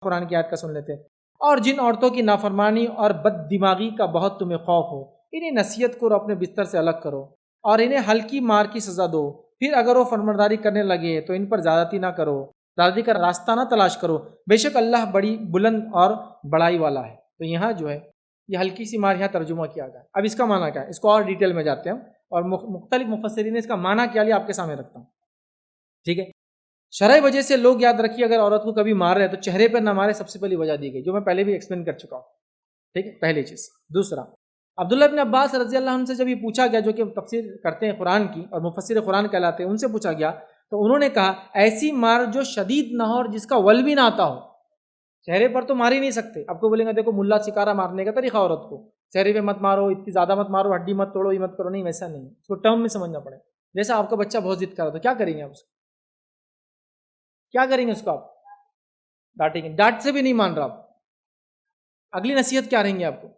قرآن کی آیت کا سن لیتے. اور جن عورتوں کی نافرمانی اور بد دماغی کا بہت تمہیں خوف ہو انہیں نصیحت کرو، اپنے بستر سے الگ کرو اور انہیں ہلکی مار کی سزا دو. پھر اگر وہ فرمانبرداری کرنے لگے تو ان پر زیادتی نہ کرو، زیادتی کا راستہ نہ تلاش کرو، بے شک اللہ بڑی بلند اور بڑائی والا ہے. تو یہاں جو ہے یہ ہلکی سی مار یہاں ترجمہ کیا گیا. اب اس کا معنی کیا ہے، اس کو اور ڈیٹیل میں جاتے ہیں اور مختلف مفسرین نے اس کا معنی کیا لیا آپ کے سامنے رکھتا ہوں. ٹھیک ہے، شرعی وجہ سے لوگ یاد رکھیے اگر عورت کو کبھی مار رہے ہیں تو چہرے پر نہ مارے، سب سے پہلی وجہ دی گئی جو میں پہلے بھی ایکسپلین کر چکا ہوں. ٹھیک ہے، پہلی چیز. دوسرا، عبداللہ بن عباس رضی اللہ عنہ سے جب یہ پوچھا گیا، جو کہ تفسیر کرتے ہیں قرآن کی اور مفسر قرآن کہلاتے ہیں، ان سے پوچھا گیا تو انہوں نے کہا ایسی مار جو شدید نہ ہو اور جس کا ول بھی نہ آتا ہو. چہرے پر تو مار ہی نہیں سکتے. آپ کو بولیں گے دیکھو ملا سکارا مارنے کا طریقہ عورت کو، چہرے پہ مت مارو، اتنی زیادہ مت مارو، ہڈی مت توڑو، یہ مت کرو، نہیں ویسا نہیں. اس کو ٹرم میں سمجھنا پڑے. جیسا آپ کا بچہ بہت ضد کر رہا تو کیا کریں گے آپ اس کو؟ کیا کریں گے اس کو؟ آپ ڈانٹیں گے. ڈانٹ سے بھی نہیں مان رہا آپ، اگلی نصیحت کیا رہیں گے آپ کو؟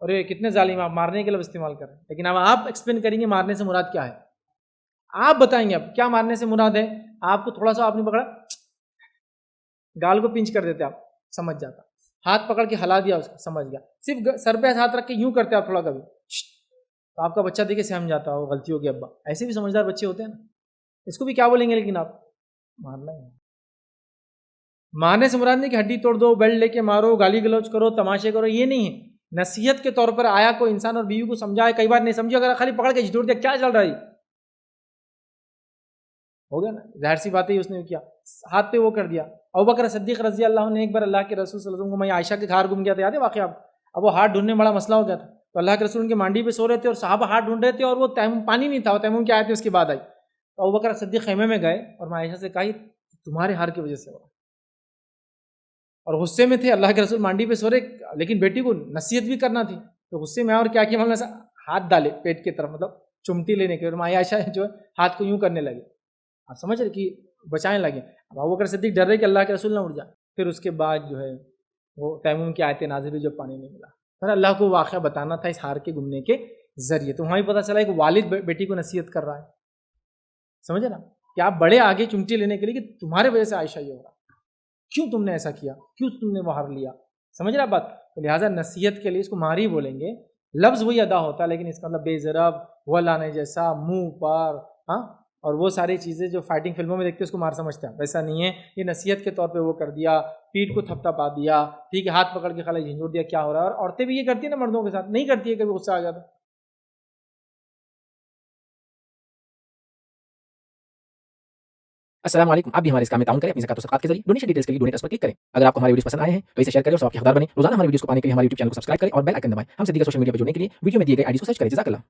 ارے کتنے ظالم، آپ مارنے کے لفظ استعمال کر رہے ہیں. لیکن اب آپ ایکسپلین کریں گے مارنے سے مراد کیا ہے، آپ بتائیں گے اب کیا مارنے سے مراد ہے. آپ کو تھوڑا سا آپ نے پکڑا، گال کو پنچ کر دیتے آپ، سمجھ جاتا. ہاتھ پکڑ کے ہلا دیا اس کو، سمجھ گیا. صرف سر پہ ہاتھ رکھ کے یوں کرتے آپ تھوڑا کبھی، تو آپ کا بچہ دیکھے سمجھ جاتا وہ غلطی ہوگی ابا. ایسے بھی سمجھدار بچے ہوتے ہیں نا. اس کو بھی کیا بولیں گے لیکن آپ مارنا ہے. مارنے سے مراد نہیں کہ ہڈی توڑ دو، بیلٹ لے کے مارو، گالی گلوچ کرو، تماشے کرو، یہ نہیں ہے. نصیحت کے طور پر آیا کوئی انسان اور بیوی کو سمجھائے، کئی بار نہیں سمجھے، اگر خالی پکڑ کے جھٹوڑ دیا کیا چل رہا ہے، ہو گیا نا. ظاہر سی بات ہے اس نے کیا، ہاتھ پہ وہ کر دیا. ابوبکر صدیق رضی اللہ عنہ نے ایک بار اللہ کے رسول صلی اللہ علیہ وسلم کو، میں عائشہ کے گھر گم گیا تھا، یاد ہے واقعہ آپ. اب وہ ہاتھ ڈھونڈنے بڑا مسئلہ ہو گیا تھا، تو اللہ کے رسول ان کے مانڈی پہ سو رہے تھے اور صحابہ ہاتھ ڈھونڈ رہے تھے اور وہ تیمم، پانی نہیں تھا، وہ تیمم کی آیت اس کے بعد آئی. تو ابوبکر صدیق خیمے میں گئے اور میں عائشہ سے کہا تمہارے ہار کی وجہ سے ہوا، اور غصے میں تھے. اللہ کے رسول مانڈی پہ سو رہے لیکن بیٹی کو نصیحت بھی کرنا تھی، تو غصے میں اور کیا کیا معاملہ، ہاتھ ڈالے پیٹ کی طرف، مطلب چمٹی لینے کے. اور ماں عائشہ جو ہے ہاتھ کو یوں کرنے لگے، آپ سمجھ رہے کہ بچائیں لگے. اب ابوبکر صدیق ڈر رہے کہ اللہ کے رسول نہ اٹھ جائے. پھر اس کے بعد جو ہے وہ تیمم کی آیتیں نازل ہوئی جب پانی نہیں ملا. پھر اللہ کو واقعہ بتانا تھا اس ہار کے گمنے کے ذریعے. تو وہاں بھی پتہ چلا کہ والد بیٹی کو نصیحت کر رہا ہے، سمجھے نا، کہ آپ بڑے آگے چمٹی لینے کے لیے کہ تمہارے وجہ سے عائشہ یہ ہو رہا، کیوں تم نے ایسا کیا، کیوں تم نے وہ ہار لیا. سمجھ رہا بات. تو لہٰذا نصیحت کے لیے اس کو مار ہی بولیں گے، لفظ وہی ادا ہوتا ہے لیکن اس کا مطلب بے ضرب، وہ لانے جیسا، منہ پر، ہاں، اور وہ ساری چیزیں جو فائٹنگ فلموں میں دیکھتے ہیں اس کو مار سمجھتے ہیں. ویسا نہیں ہے. یہ نصیحت کے طور پہ وہ کر دیا، پیٹھ کو تھپ تھپا دیا، ٹھیک ہے، ہاتھ پکڑ کے خالی جھنجھوڑ دیا، کیا ہو رہا ہے. اور عورتیں بھی یہ کرتی ہیں نا مردوں کے ساتھ، نہیں کرتی ہے کبھی غصہ آ جاتا. السلام علیکم. آپ بھی ہمارے اس کام میں تعاون کریں اپنی زکات و صدقات کے ذریعے. ڈونیشن ڈیٹیلز کے لیے ڈونیٹ اس پر کلک کریں. اگر آپ کو ہمارے ویڈیوز پسند آئے ہیں تو اسے شیئر کریں اور ثواب کے حقدار بنیں. روزانہ ہمارے ویڈیوز کو پانے کے لیے ہمارے یوٹیوب چینل کو سبسکرائب کریں اور بیل آئکن دبائیں. ہم سے دیگر سوشل میڈیا پر جڑنے کے لیے ویڈیو میں دیے گئے آئی ڈی کو سرچ کریں. جزاک اللہ.